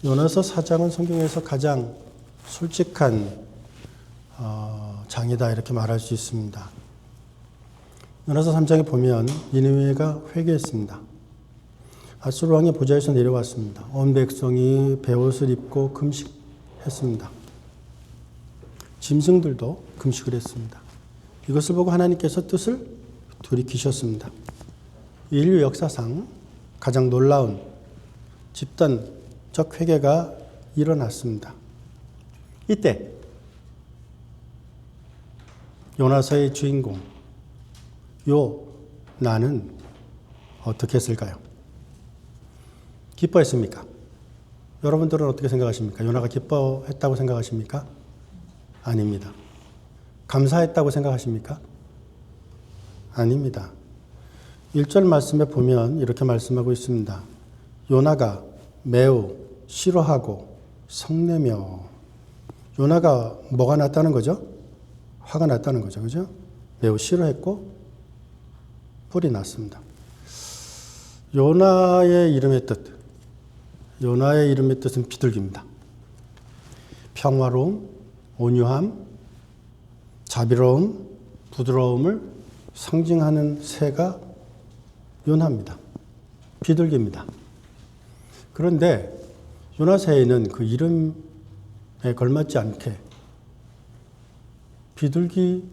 요나서 4장은 성경에서 가장 솔직한 장이다 이렇게 말할 수 있습니다. 요나서 3장에 보면 니느웨가 회개했습니다. 아수르 왕의 보좌에서 내려왔습니다. 온 백성이 베옷을 입고 금식했습니다. 짐승들도 금식을 했습니다. 이것을 보고 하나님께서 뜻을 돌이키셨습니다. 인류 역사상 가장 놀라운 집단적 회개가 일어났습니다. 이때 요나서의 주인공 요나는 어떻게 했을까요? 기뻐했습니까? 여러분들은 어떻게 생각하십니까? 요나가 기뻐했다고 생각하십니까? 아닙니다. 감사했다고 생각하십니까? 아닙니다. 1절 말씀에 보면 이렇게 말씀하고 있습니다. 요나가 매우 싫어하고 성내며. 요나가 뭐가 났다는 거죠? 화가 났다는 거죠. 그죠? 매우 싫어했고 뿔이 났습니다. 요나의 이름의 뜻. 요나의 이름의 뜻은 비둘기입니다. 평화로움, 온유함, 자비로움, 부드러움을 상징하는 새가 요나입니다. 비둘기입니다. 그런데 요나새에는 그 이름에 걸맞지 않게 비둘기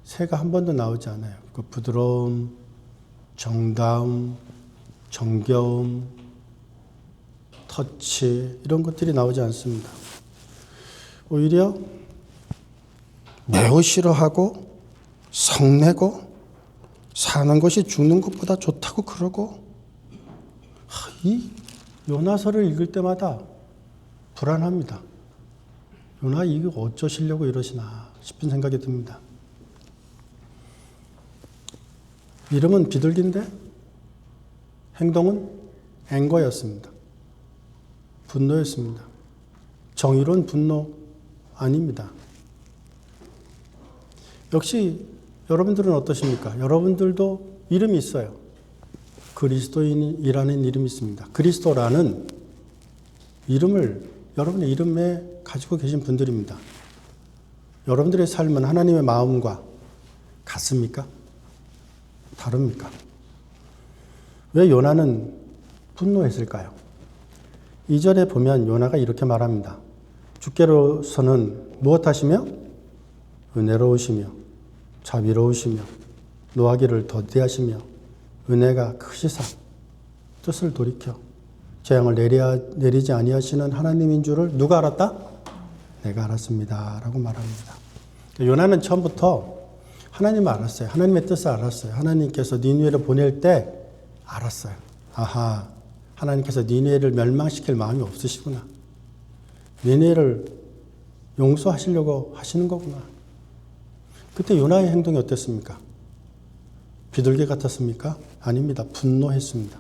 새가 한 번도 나오지 않아요. 그 부드러움, 정다움, 정겨움, 터치 이런 것들이 나오지 않습니다. 오히려 매우 싫어하고 성내고 사는 것이 죽는 것보다 좋다고 그러고. 이 요나서를 읽을 때마다 불안합니다. 요나 이거 어쩌시려고 이러시나 싶은 생각이 듭니다. 이름은 비둘기인데 행동은 앵거였습니다. 분노였습니다. 정의로운 분노 아닙니다. 역시 여러분들은 어떠십니까? 여러분들도 이름이 있어요. 그리스도인이라는 이름이 있습니다. 그리스도라는 이름을 여러분의 이름에 가지고 계신 분들입니다. 여러분들의 삶은 하나님의 마음과 같습니까? 다릅니까? 왜 요나는 분노했을까요? 2절에 보면 요나가 이렇게 말합니다. 주께로서는 무엇하시며? 은혜로우시며 자비로우시며 노하기를 더디하시며 은혜가 크시사 뜻을 돌이켜 재앙을 내리지 아니하시는 하나님인 줄을 누가 알았다? 내가 알았습니다. 라고 말합니다. 요나는 처음부터 하나님을 알았어요. 하나님의 뜻을 알았어요. 하나님께서 니느웨를 보낼 때 알았어요. 아하, 하나님께서 니느웨를 멸망시킬 마음이 없으시구나. 니느웨를 용서하시려고 하시는 거구나. 그때 요나의 행동이 어땠습니까? 비둘기 같았습니까? 아닙니다. 분노했습니다.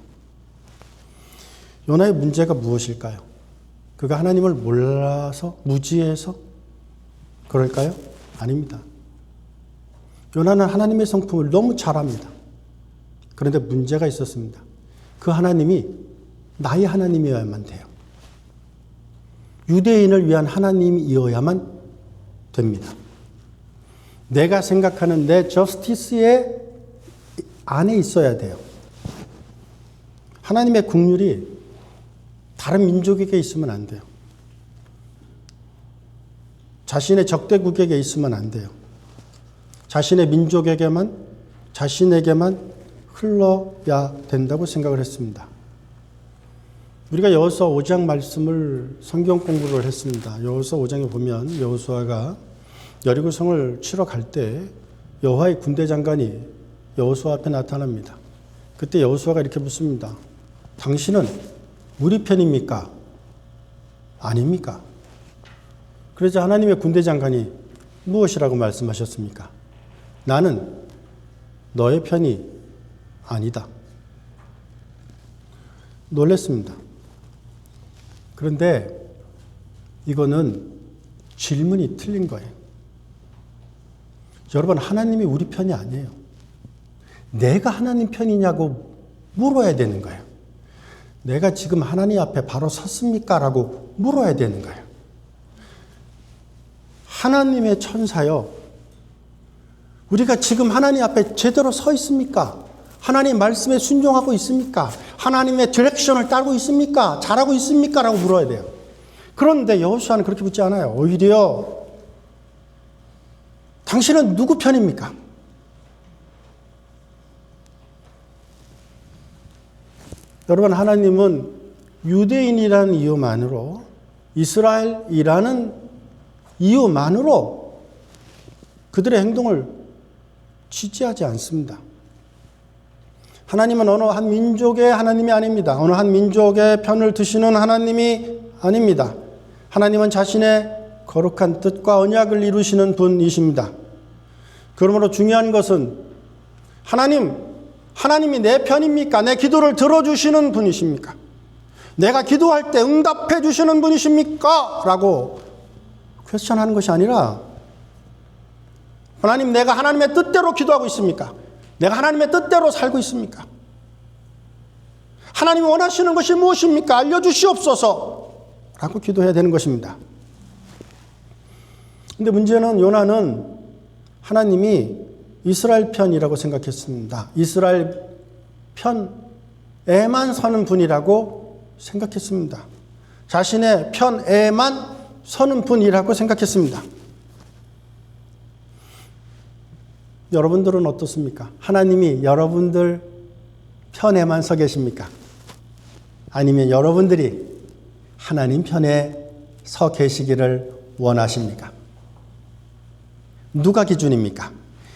요나의 문제가 무엇일까요? 그가 하나님을 몰라서 무지해서 그럴까요? 아닙니다. 요나는 하나님의 성품을 너무 잘 압니다. 그런데 문제가 있었습니다. 그 하나님이 나의 하나님이어야만 돼요. 유대인을 위한 하나님이어야만 됩니다. 내가 생각하는 내 저스티스의 안에 있어야 돼요. 하나님의 국률이 다른 민족에게 있으면 안 돼요. 자신의 적대국에게 있으면 안 돼요. 자신의 민족에게만, 자신에게만 흘러야 된다고 생각을 했습니다. 우리가 여호수아 5장 말씀을 성경 공부를 했습니다. 여호수아 5장에 보면 여호수아가 여리고성을 치러 갈 때 여호와의 군대 장관이 여호수아 앞에 나타납니다. 그때 여호수아가 이렇게 묻습니다. 당신은 우리 편입니까? 아닙니까? 그러자 하나님의 군대 장관이 무엇이라고 말씀하셨습니까? 나는 너의 편이 아니다. 놀랐습니다. 그런데 이거는 질문이 틀린 거예요. 여러분, 하나님이 우리 편이 아니에요. 내가 하나님 편이냐고 물어야 되는 거예요. 내가 지금 하나님 앞에 바로 섰습니까? 라고 물어야 되는 거예요. 하나님의 천사요. 우리가 지금 하나님 앞에 제대로 서 있습니까? 하나님 말씀에 순종하고 있습니까? 하나님의 디렉션을 따르고 있습니까? 잘하고 있습니까? 라고 물어야 돼요. 그런데 여호수아는 그렇게 묻지 않아요. 오히려 당신은 누구 편입니까? 여러분, 하나님은 유대인이라는 이유만으로, 이스라엘이라는 이유만으로 그들의 행동을 지지하지 않습니다. 하나님은 어느 한 민족의 하나님이 아닙니다. 어느 한 민족의 편을 드시는 하나님이 아닙니다. 하나님은 자신의 거룩한 뜻과 언약을 이루시는 분이십니다. 그러므로 중요한 것은 하나님이 내 편입니까? 내 기도를 들어주시는 분이십니까? 내가 기도할 때 응답해 주시는 분이십니까? 라고 퀘스천하는 것이 아니라, 하나님, 내가 하나님의 뜻대로 기도하고 있습니까? 내가 하나님의 뜻대로 살고 있습니까? 하나님이 원하시는 것이 무엇입니까? 알려주시옵소서 라고 기도해야 되는 것입니다. 근데 문제는 요나는 하나님이 이스라엘 편이라고 생각했습니다. 이스라엘 편에만 서는 분이라고 생각했습니다. 자신의 편에만 서는 분이라고 생각했습니다. 여러분들은 어떻습니까? 하나님이 여러분들 편에만 서 계십니까? 아니면 여러분들이 하나님 편에 서 계시기를 원하십니까? 누가 기준입니까?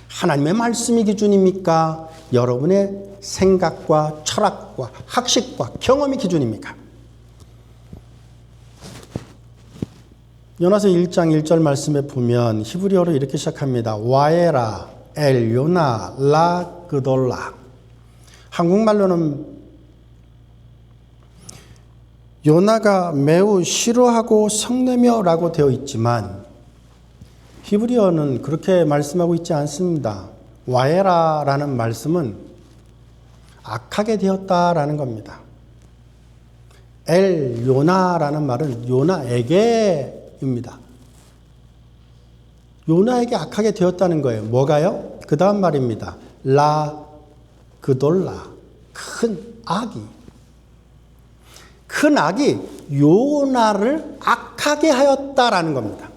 하나님의 말씀이 기준입니까? 여러분의 생각과 철학과 학식과 경험이 기준입니까? 요나서 1장 1절 말씀에 보면 히브리어로 이렇게 시작합니다. 와에라 엘 요나 라 그돌라. 한국말로는 요나가 매우 싫어하고 성내며라고 되어 있지만 히브리어는 그렇게 말씀하고 있지 않습니다. 와에라라는 말씀은 악하게 되었다라는 겁니다. 엘 요나라는 말은 요나에게입니다. 요나에게 악하게 되었다는 거예요. 뭐가요? 그 다음 말입니다. 라 그돌라. 큰 악이 요나를 악하게 하였다라는 겁니다.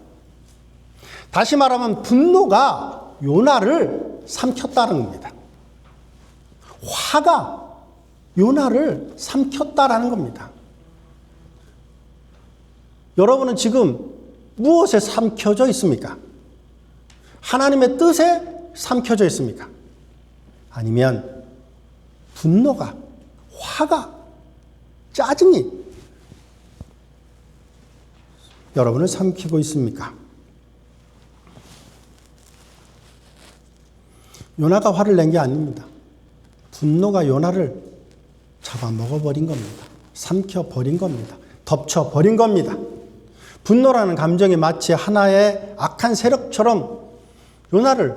다시 말하면 분노가 요나를 삼켰다는 겁니다. 화가 요나를 삼켰다라는 겁니다. 여러분은 지금 무엇에 삼켜져 있습니까? 하나님의 뜻에 삼켜져 있습니까? 아니면 분노가, 화가, 짜증이 여러분을 삼키고 있습니까? 요나가 화를 낸 게 아닙니다. 분노가 요나를 잡아먹어버린 겁니다. 삼켜버린 겁니다. 덮쳐버린 겁니다. 분노라는 감정이 마치 하나의 악한 세력처럼 요나를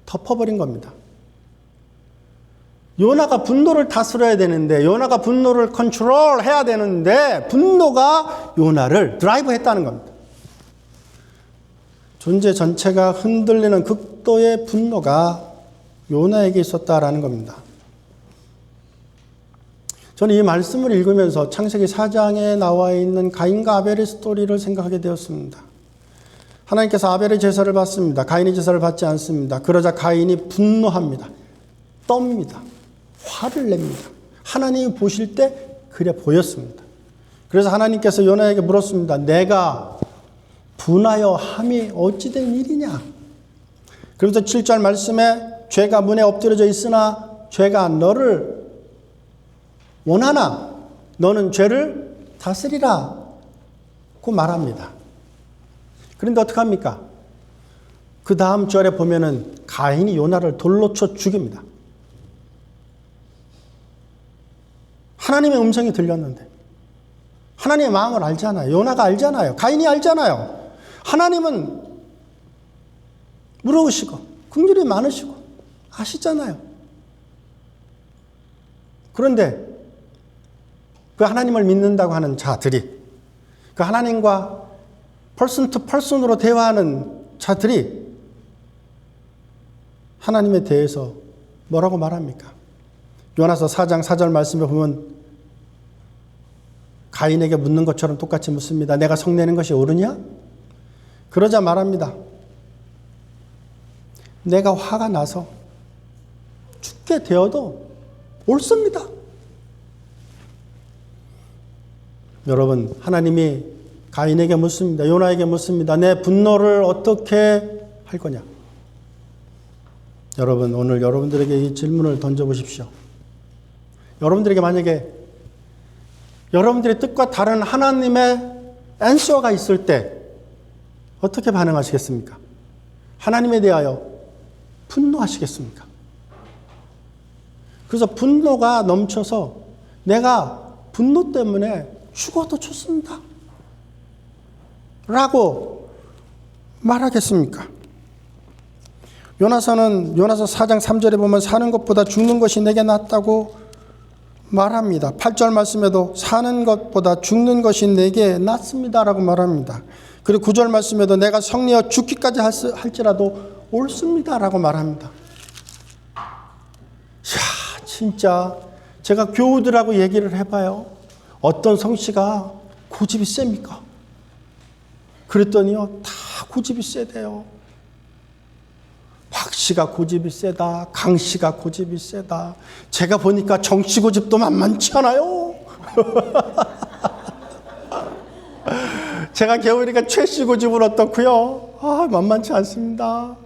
덮어버린 겁니다. 요나가 분노를 다스려야 되는데, 요나가 분노를 컨트롤해야 되는데 분노가 요나를 드라이브했다는 겁니다. 존재 전체가 흔들리는 극도의 분노가 요나에게 있었다라는 겁니다. 저는 이 말씀을 읽으면서 창세기 4장에 나와 있는 가인과 아벨의 스토리를 생각하게 되었습니다. 하나님께서 아벨의 제사를 받습니다. 가인의 제사를 받지 않습니다. 그러자 가인이 분노합니다. 떱니다. 화를 냅니다. 하나님이 보실 때 그래 보였습니다. 그래서 하나님께서 요나에게 물었습니다. 내가 분하여 함이 어찌된 일이냐? 그러면서 7절 말씀에 죄가 문에 엎드려져 있으나 죄가 너를 원하나 너는 죄를 다스리라 고 말합니다. 그런데 어떡합니까? 그 다음 절에 보면은 가인이 요나를 돌로 쳐 죽입니다. 하나님의 음성이 들렸는데, 하나님의 마음을 알잖아요. 요나가 알잖아요. 가인이 알잖아요. 하나님은 물어오시고 긍휼이 많으시고 아시잖아요. 그런데 그 하나님을 믿는다고 하는 자들이, 그 하나님과 퍼슨 투 퍼슨으로 대화하는 자들이 하나님에 대해서 뭐라고 말합니까? 요나서 4장 4절 말씀에 보면 가인에게 묻는 것처럼 똑같이 묻습니다. 내가 성내는 것이 옳으냐? 그러자 말합니다. 내가 화가 나서 죽게 되어도 옳습니다. 여러분, 하나님이 가인에게 묻습니다. 요나에게 묻습니다. 내 분노를 어떻게 할 거냐? 여러분, 오늘 여러분들에게 이 질문을 던져보십시오. 여러분들에게 만약에 여러분들의 뜻과 다른 하나님의 앤서가 있을 때 어떻게 반응하시겠습니까? 하나님에 대하여 분노하시겠습니까? 그래서 분노가 넘쳐서 내가 분노 때문에 죽어도 좋습니다. 라고 말하겠습니까? 요나서 4장 3절에 보면 사는 것보다 죽는 것이 내게 낫다고 말합니다. 8절 말씀에도 사는 것보다 죽는 것이 내게 낫습니다라고 말합니다. 그리고 9절 말씀에도 내가 성리하여 죽기까지 할지라도 옳습니다라고 말합니다. 이야, 진짜 제가 교우들하고 얘기를 해봐요. 어떤 성씨가 고집이 셉니까? 그랬더니요, 다 고집이 세대요. 박 씨가 고집이 세다, 강 씨가 고집이 세다. 제가 보니까 정 씨 고집도 만만치 않아요. 제가 겨우니까 최 씨 고집은 어떻고요? 만만치 않습니다.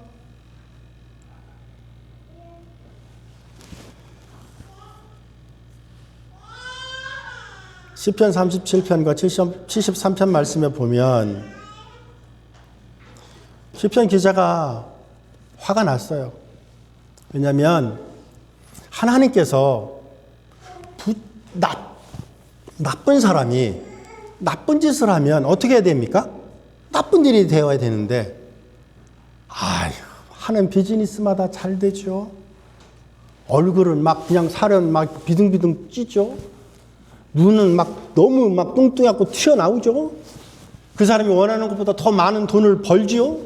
시편 37편과 73편 말씀에 보면 시편 기자가 화가 났어요. 왜냐하면 하나님께서 나쁜 사람이 나쁜 짓을 하면 어떻게 해야 됩니까? 나쁜 일이 되어야 되는데 하는 비즈니스마다 잘 되죠. 얼굴은 막 그냥 살은 막 비둥비둥 찌죠. 눈은 막 너무 막 뚱뚱하고 튀어나오죠. 그 사람이 원하는 것보다 더 많은 돈을 벌지요.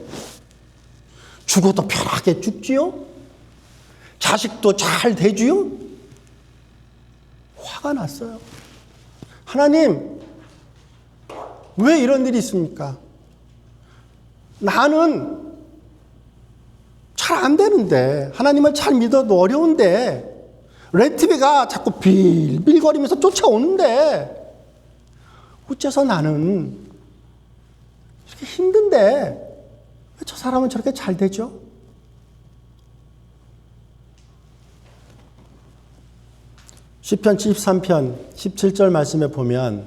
죽어도 편하게 죽지요. 자식도 잘 되지요. 화가 났어요. 하나님, 왜 이런 일이 있습니까? 나는 잘 안 되는데, 하나님을 잘 믿어도 어려운데, 레티비가 자꾸 빌빌거리면서 쫓아오는데 어째서 나는 이렇게 힘든데 왜 저 사람은 저렇게 잘 되죠? 시편 73편 17절 말씀에 보면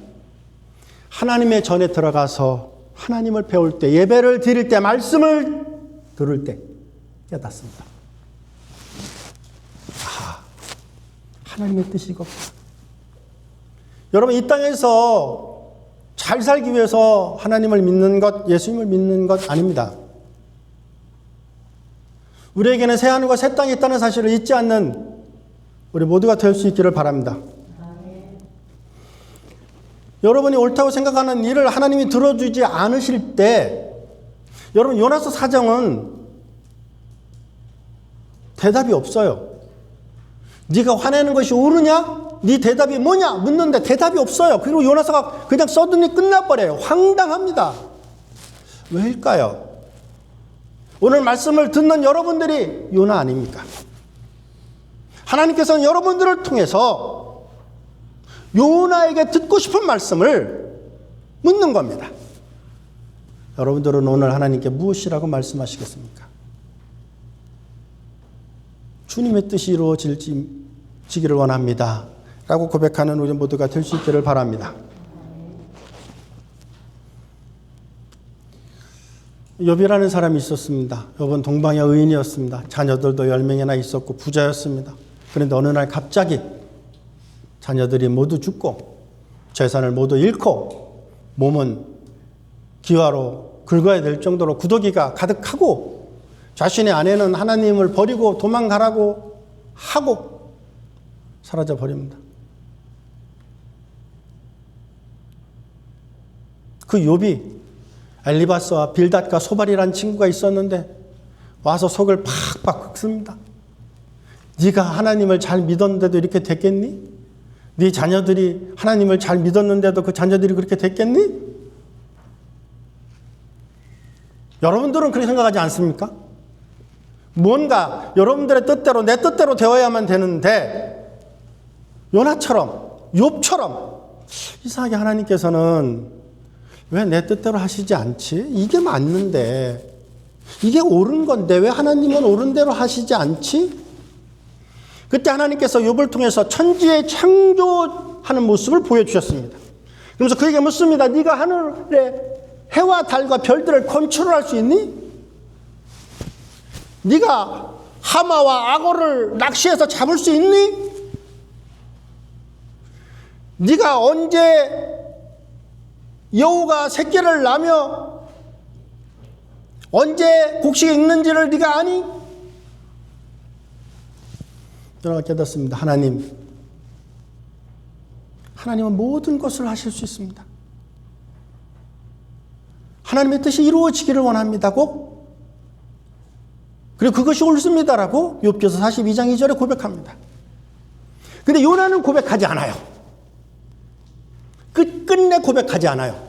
하나님의 전에 들어가서 하나님을 배울 때, 예배를 드릴 때, 말씀을 들을 때 깨닫습니다. 하나님의 뜻이 이겁니다. 여러분, 이 땅에서 잘 살기 위해서 하나님을 믿는 것, 예수님을 믿는 것 아닙니다. 우리에게는 새 하늘과 새 땅이 있다는 사실을 잊지 않는 우리 모두가 될 수 있기를 바랍니다. 여러분이 옳다고 생각하는 일을 하나님이 들어주지 않으실 때, 여러분, 요나서 4장은 대답이 없어요. 네가 화내는 것이 옳으냐? 네 대답이 뭐냐? 묻는데 대답이 없어요. 그리고 요나서가 그냥 써더니 끝나버려요. 황당합니다. 왜일까요? 오늘 말씀을 듣는 여러분들이 요나 아닙니까? 하나님께서는 여러분들을 통해서 요나에게 듣고 싶은 말씀을 묻는 겁니다. 여러분들은 오늘 하나님께 무엇이라고 말씀하시겠습니까? 주님의 뜻이 이루어지기를 원합니다. 라고 고백하는 우리 모두가 될 수 있기를 바랍니다. 욥이라는 사람이 있었습니다. 욥은 동방의 의인이었습니다. 자녀들도 10명이나 있었고 부자였습니다. 그런데 어느 날 갑자기 자녀들이 모두 죽고 재산을 모두 잃고 몸은 기와로 긁어야 될 정도로 구더기가 가득하고 자신의 아내는 하나님을 버리고 도망가라고 하고 사라져 버립니다. 그 욥이 엘리바스와 빌닷과 소발이라는 친구가 있었는데 와서 속을 팍팍 긁습니다. 네가 하나님을 잘 믿었는데도 이렇게 됐겠니? 네 자녀들이 하나님을 잘 믿었는데도 그 자녀들이 그렇게 됐겠니? 여러분들은 그렇게 생각하지 않습니까? 뭔가 여러분들의 뜻대로 내 뜻대로 되어야만 되는데 요나처럼 욥처럼 이상하게 하나님께서는 왜 내 뜻대로 하시지 않지? 이게 맞는데 이게 옳은 건데 왜 하나님은 옳은 대로 하시지 않지? 그때 하나님께서 욥을 통해서 천지의 창조하는 모습을 보여주셨습니다. 그러면서 그에게 묻습니다. 네가 하늘의 해와 달과 별들을 컨트롤할 수 있니? 네가 하마와 악어를 낚시해서 잡을 수 있니? 네가 언제 여우가 새끼를 낳으며 언제 곡식이 익는지를 네가 아니? 저는 깨닫습니다. 하나님은 모든 것을 하실 수 있습니다. 하나님의 뜻이 이루어지기를 원합니다고, 그리고 그것이 옳습니다라고 욥기서 42장 2절에 고백합니다. 근데 요나는 고백하지 않아요. 끝끝내 고백하지 않아요.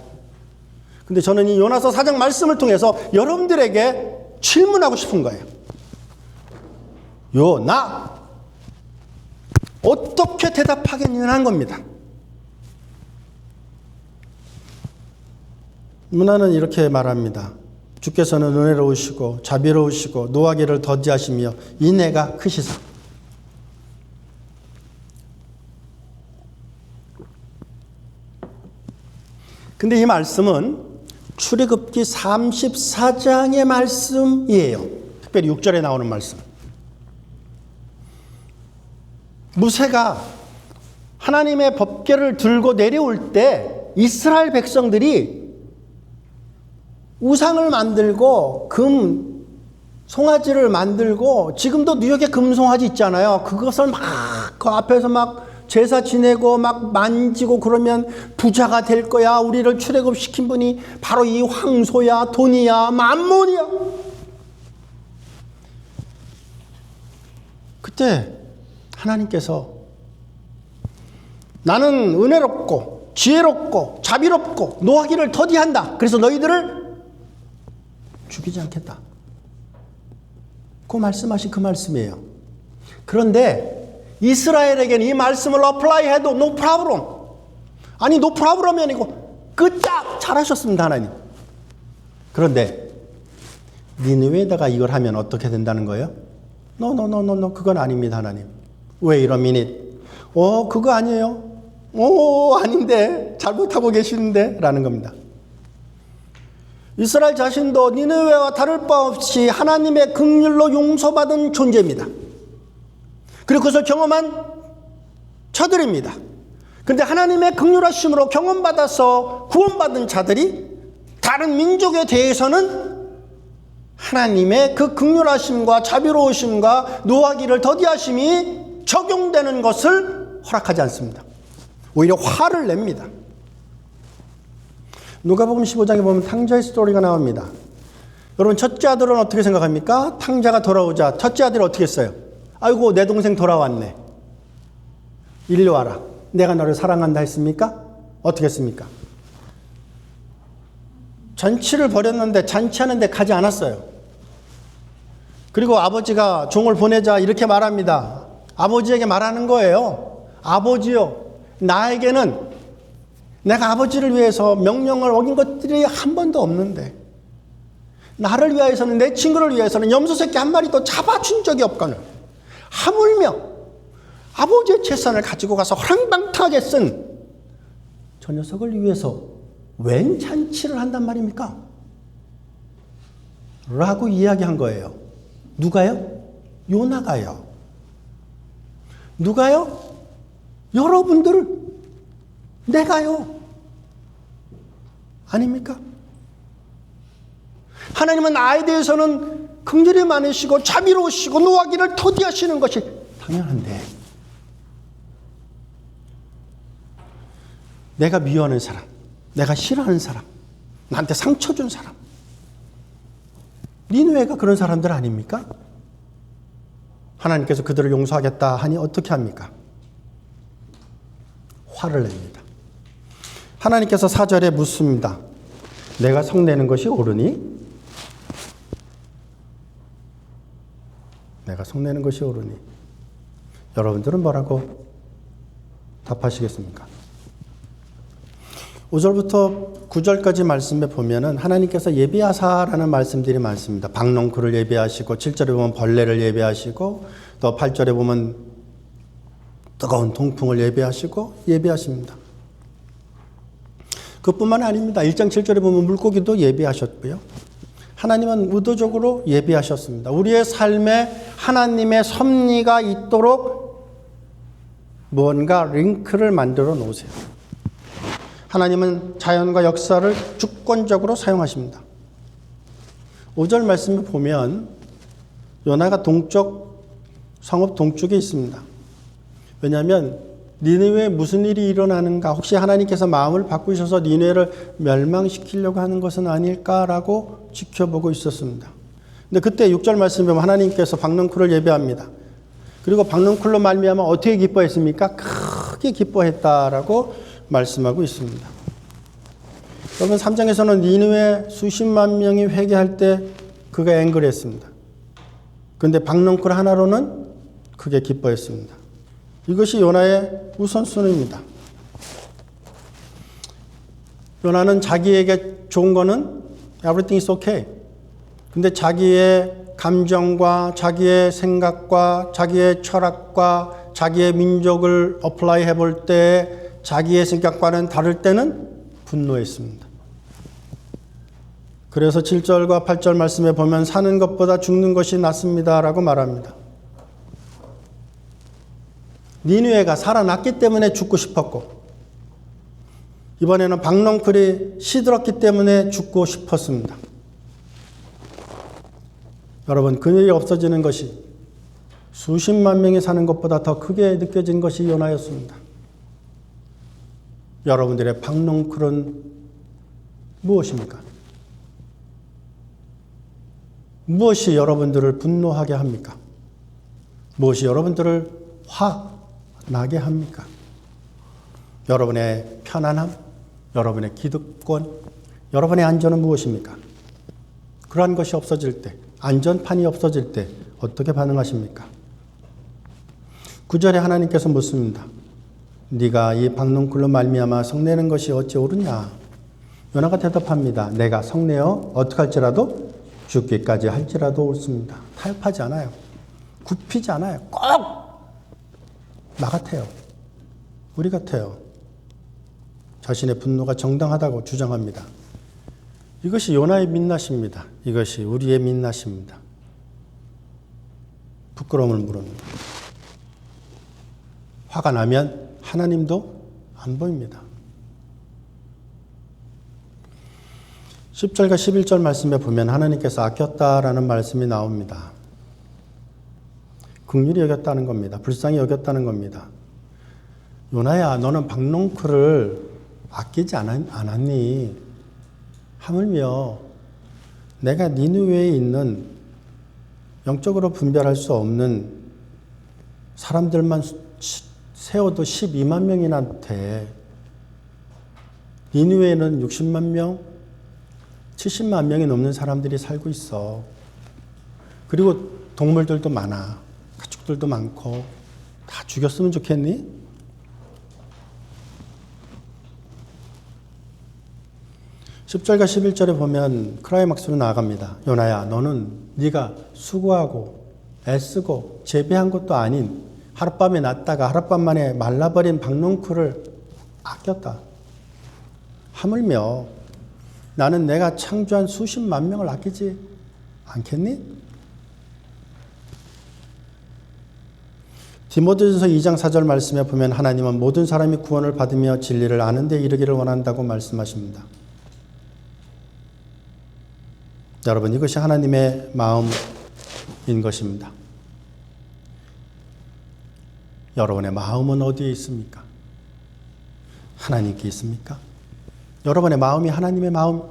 근데 저는 이 요나서 4장 말씀을 통해서 여러분들에게 질문하고 싶은 거예요. 요나 어떻게 대답하겠느냐는 겁니다. 요나는 이렇게 말합니다. 주께서는 은혜로우시고 자비로우시고 노하기를 더디하시며 인애가 크시사. 근데 이 말씀은 출애굽기 34장의 말씀이에요. 특별히 6절에 나오는 말씀. 모세가 하나님의 법궤를 들고 내려올 때 이스라엘 백성들이 우상을 만들고 금 송아지를 만들고, 지금도 뉴욕에 금 송아지 있잖아요. 그것을 막 그 앞에서 막 제사 지내고 막 만지고 그러면 부자가 될 거야. 우리를 출애굽시킨 분이 바로 이 황소야, 돈이야, 만몬이야. 그때 하나님께서 나는 은혜롭고 지혜롭고 자비롭고 노하기를 더디한다. 그래서 너희들을 죽이지 않겠다. 그 말씀하신 그 말씀이에요. 그런데 이스라엘에게는 이 말씀을 어플라이해도 no problem. 아니 no problem이 아니고 끄딱 잘하셨습니다, 하나님. 그런데 니느웨에다가 이걸 하면 어떻게 된다는 거예요? No, 그건 아닙니다, 하나님. Wait a minute. 그거 아니에요. 아닌데 잘못하고 계시는데 라는 겁니다. 이스라엘 자신도 니느웨와 다를 바 없이 하나님의 긍휼로 용서받은 존재입니다. 그리고 그것을 경험한 자들입니다. 그런데 하나님의 긍휼하심으로 경험받아서 구원받은 자들이 다른 민족에 대해서는 하나님의 그 긍휼하심과 자비로우심과 노하기를 더디하심이 적용되는 것을 허락하지 않습니다. 오히려 화를 냅니다. 누가복음 15장에 보면 탕자의 스토리가 나옵니다. 여러분, 첫째 아들은 어떻게 생각합니까? 탕자가 돌아오자 첫째 아들이 어떻게 했어요? 아이고, 내 동생 돌아왔네. 일로 와라. 내가 너를 사랑한다 했습니까? 어떻게 했습니까? 잔치를 벌였는데 잔치하는데 가지 않았어요. 그리고 아버지가 종을 보내자 이렇게 말합니다. 아버지에게 말하는 거예요. 아버지요, 나에게는 내가 아버지를 위해서 명령을 어긴 것들이 한 번도 없는데 나를 위해서는, 내 친구를 위해서는 염소 새끼 한 마리도 잡아준 적이 없거늘 하물며 아버지의 재산을 가지고 가서 허랑방탕하게 쓴 저 녀석을 위해서 웬 잔치를 한단 말입니까? 라고 이야기한 거예요. 누가요? 요나가요. 누가요? 여러분들, 내가요. 아닙니까? 하나님은 나에 대해서는 긍휼이 많으시고 자비로우시고 노하기를 더디하시는 것이 당연한데, 내가 미워하는 사람, 내가 싫어하는 사람, 나한테 상처 준 사람. 니느웨가 그런 사람들 아닙니까? 하나님께서 그들을 용서하겠다 하니 어떻게 합니까? 화를 냅니다. 하나님께서 4절에 묻습니다. 내가 성내는 것이 옳으니? 내가 성내는 것이 옳으니? 여러분들은 뭐라고 답하시겠습니까? 5절부터 9절까지 말씀에 보면은 하나님께서 예비하사라는 말씀들이 많습니다. 박농쿨을 예비하시고 7절에 보면 벌레를 예비하시고 또 8절에 보면 뜨거운 동풍을 예비하십니다. 그뿐만 아닙니다. 1장 7절에 보면 물고기도 예비하셨고요. 하나님은 의도적으로 예비하셨습니다. 우리의 삶에 하나님의 섭리가 있도록 무언가 링크를 만들어 놓으세요. 하나님은 자연과 역사를 주권적으로 사용하십니다. 5절 말씀을 보면 요나가 성읍 동쪽에 있습니다. 왜냐하면 니느웨에 무슨 일이 일어나는가, 혹시 하나님께서 마음을 바꾸셔서 니느웨를 멸망시키려고 하는 것은 아닐까라고 지켜보고 있었습니다. 근데 그때 6절 말씀에 보면 하나님께서 박농쿨을 예배합니다. 그리고 박농쿨로 말미암아 어떻게 기뻐했습니까? 크게 기뻐했다라고 말씀하고 있습니다. 여러분 3장에서는 니느웨 수십만 명이 회개할 때 그가 앵글했습니다. 그런데 박농쿨 하나로는 크게 기뻐했습니다. 이것이 요나의 우선순위입니다. 요나는 자기에게 좋은 거는 everything is okay. 근데 자기의 감정과 자기의 생각과 자기의 철학과 자기의 민족을 어플라이 해볼 때 자기의 생각과는 다를 때는 분노했습니다. 그래서 7절과 8절 말씀에 보면 사는 것보다 죽는 것이 낫습니다라고 말합니다. 니느웨가 살아났기 때문에 죽고 싶었고 이번에는 박농쿨이 시들었기 때문에 죽고 싶었습니다. 여러분, 그 일이 없어지는 것이 수십만 명이 사는 것보다 더 크게 느껴진 것이 요나였습니다. 여러분들의 박농쿨은 무엇입니까? 무엇이 여러분들을 분노하게 합니까? 무엇이 여러분들을 화나게 합니까? 여러분의 편안함, 여러분의 기득권, 여러분의 안전은 무엇입니까? 그러한 것이 없어질 때, 안전판이 없어질 때 어떻게 반응하십니까? 9절에 하나님께서 묻습니다. 네가 이 박농쿨로 말미암아 성내는 것이 어찌 옳으냐? 요나가 대답합니다. 내가 성내어 어떻게 할지라도 죽기까지 할지라도 옳습니다. 타협하지 않아요. 굽히지 않아요. 꼭 나 같아요. 우리 같아요. 자신의 분노가 정당하다고 주장합니다. 이것이 요나의 민낯입니다. 이것이 우리의 민낯입니다. 부끄러움을 물습니다. 화가 나면 하나님도 안 보입니다. 10절과 11절 말씀에 보면 하나님께서 아꼈다라는 말씀이 나옵니다. 긍휼히 여겼다는 겁니다. 불쌍히 여겼다는 겁니다. 요나야, 너는 박농쿨을 아끼지 않았니? 하물며 내가 니느웨에 있는 영적으로 분별할 수 없는 사람들만 세워도 12만 명이나 돼. 니느웨에는 60만 명, 70만 명이 넘는 사람들이 살고 있어. 그리고 동물들도 많아. 가축들도 많고. 다 죽였으면 좋겠니? (10절과 11절에) 보면 클라이막스로 나아갑니다. 요나야, 너는 네가 수고하고 애쓰고 재배한 것도 아닌 하룻밤에 났다가 하룻밤 만에 말라버린 박농쿨을 아꼈다. 하물며 나는 내가 창조한 수십만 명을 아끼지 않겠니? 디모데전서 2장 4절 말씀에 보면 하나님은 모든 사람이 구원을 받으며 진리를 아는 데 이르기를 원한다고 말씀하십니다. 여러분, 이것이 하나님의 마음인 것입니다. 여러분의 마음은 어디에 있습니까? 하나님께 있습니까? 여러분의 마음이 하나님의 마음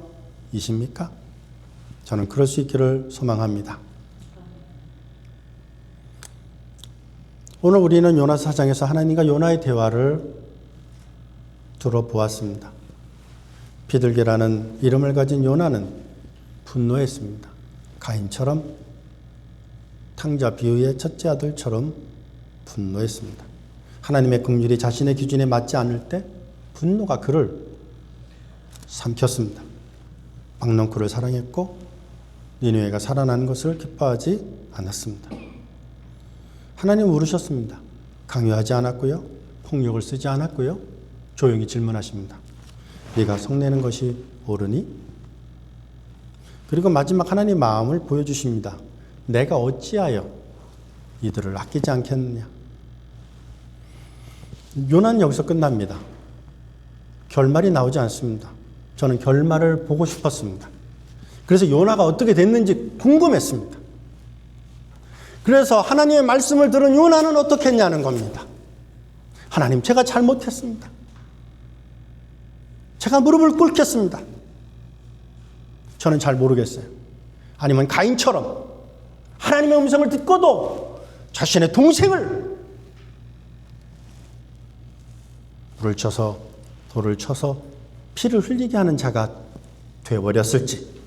이십니까? 저는 그럴 수 있기를 소망합니다. 오늘 우리는 요나 4장에서 하나님과 요나의 대화를 들어보았습니다. 비둘기라는 이름을 가진 요나는 분노했습니다. 가인처럼 탕자 비유의 첫째 아들처럼 분노했습니다. 하나님의 긍휼이 자신의 기준에 맞지 않을 때 분노가 그를 삼켰습니다. 박농쿨을 사랑했고 니느웨가 살아나는 것을 기뻐하지 않았습니다. 하나님 물으셨습니다. 강요하지 않았고요. 폭력을 쓰지 않았고요. 조용히 질문하십니다. 네가 성내는 것이 옳으니? 그리고 마지막 하나님 마음을 보여주십니다. 내가 어찌하여 이들을 아끼지 않겠느냐. 요나는 여기서 끝납니다. 결말이 나오지 않습니다. 저는 결말을 보고 싶었습니다. 그래서 요나가 어떻게 됐는지 궁금했습니다. 그래서 하나님의 말씀을 들은 요나는 어떻게 했냐는 겁니다. 하나님, 제가 잘못했습니다. 제가 무릎을 꿇겠습니다. 저는 잘 모르겠어요. 아니면 가인처럼 하나님의 음성을 듣고도 자신의 동생을 물을 쳐서 돌을 쳐서 피를 흘리게 하는 자가 되어버렸을지,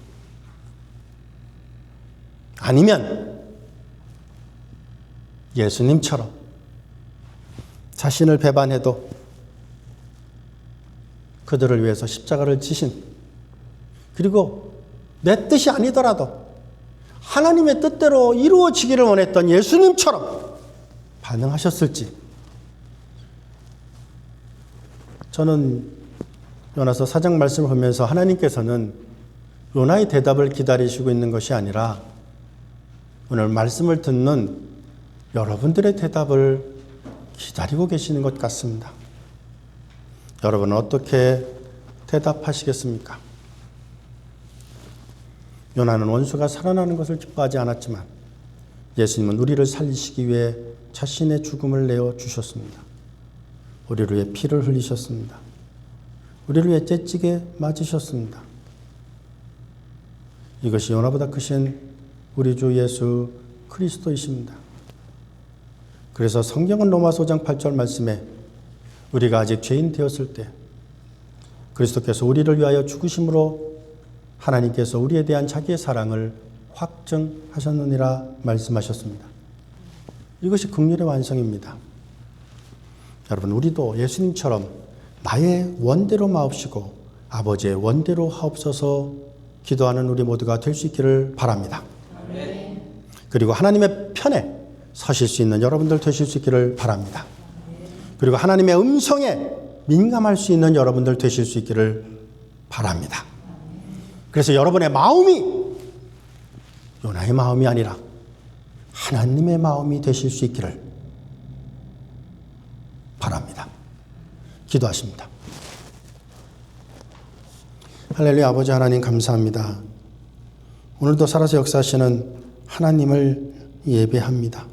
아니면 예수님처럼 자신을 배반해도 그들을 위해서 십자가를 지신, 그리고 내 뜻이 아니더라도 하나님의 뜻대로 이루어지기를 원했던 예수님처럼 반응하셨을지. 저는 요나서 4장 말씀을 보면서 하나님께서는 요나의 대답을 기다리시고 있는 것이 아니라 오늘 말씀을 듣는 여러분들의 대답을 기다리고 계시는 것 같습니다. 여러분은 어떻게 대답하시겠습니까? 요나는 원수가 살아나는 것을 기뻐하지 않았지만 예수님은 우리를 살리시기 위해 자신의 죽음을 내어 주셨습니다. 우리를 위해 피를 흘리셨습니다. 우리를 위해 째찌게 맞으셨습니다. 이것이 요나보다 크신 우리 주 예수 그리스도이십니다. 그래서 성경은 로마서 5장 8절 말씀에 우리가 아직 죄인 되었을 때 그리스도께서 우리를 위하여 죽으심으로 하나님께서 우리에 대한 자기의 사랑을 확증하셨느니라 말씀하셨습니다. 이것이 긍휼의 완성입니다. 여러분, 우리도 예수님처럼 나의 원대로 마옵시고 아버지의 원대로 하옵소서 기도하는 우리 모두가 될 수 있기를 바랍니다. 아멘. 그리고 하나님의 편에 서실 수 있는 여러분들 되실 수 있기를 바랍니다. 그리고 하나님의 음성에 민감할 수 있는 여러분들 되실 수 있기를 바랍니다. 그래서 여러분의 마음이 요나의 마음이 아니라 하나님의 마음이 되실 수 있기를 바랍니다. 기도하십니다. 할렐루야. 아버지 하나님 감사합니다. 오늘도 살아서 역사하시는 하나님을 예배합니다.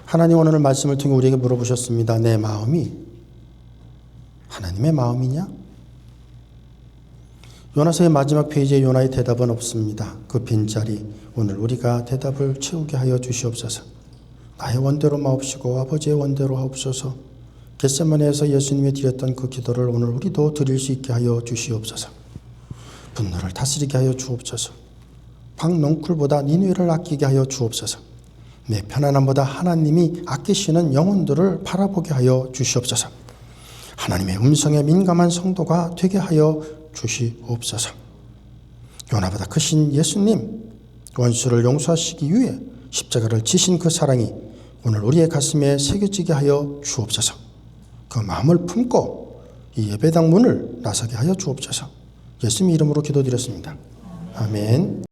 하나님, 오늘 말씀을 통해 우리에게 물어보셨습니다. 내 마음이 하나님의 마음이냐? 요나서의 마지막 페이지에 요나의 대답은 없습니다. 그 빈자리 오늘 우리가 대답을 채우게 하여 주시옵소서. 나의 원대로 마옵시고 아버지의 원대로 하옵소서. 겟세마네에서 예수님이 드렸던 그 기도를 오늘 우리도 드릴 수 있게 하여 주시옵소서. 분노를 다스리게 하여 주옵소서. 박농쿨보다 니느웨를 아끼게 하여 주옵소서. 내 편안함보다 하나님이 아끼시는 영혼들을 바라보게 하여 주시옵소서. 하나님의 음성에 민감한 성도가 되게 하여 주시옵소서. 요나보다 크신 예수님, 원수를 용서하시기 위해 십자가를 지신 그 사랑이 오늘 우리의 가슴에 새겨지게 하여 주옵소서. 그 마음을 품고 이 예배당 문을 나서게 하여 주옵소서. 예수님 이름으로 기도드렸습니다. 아멘.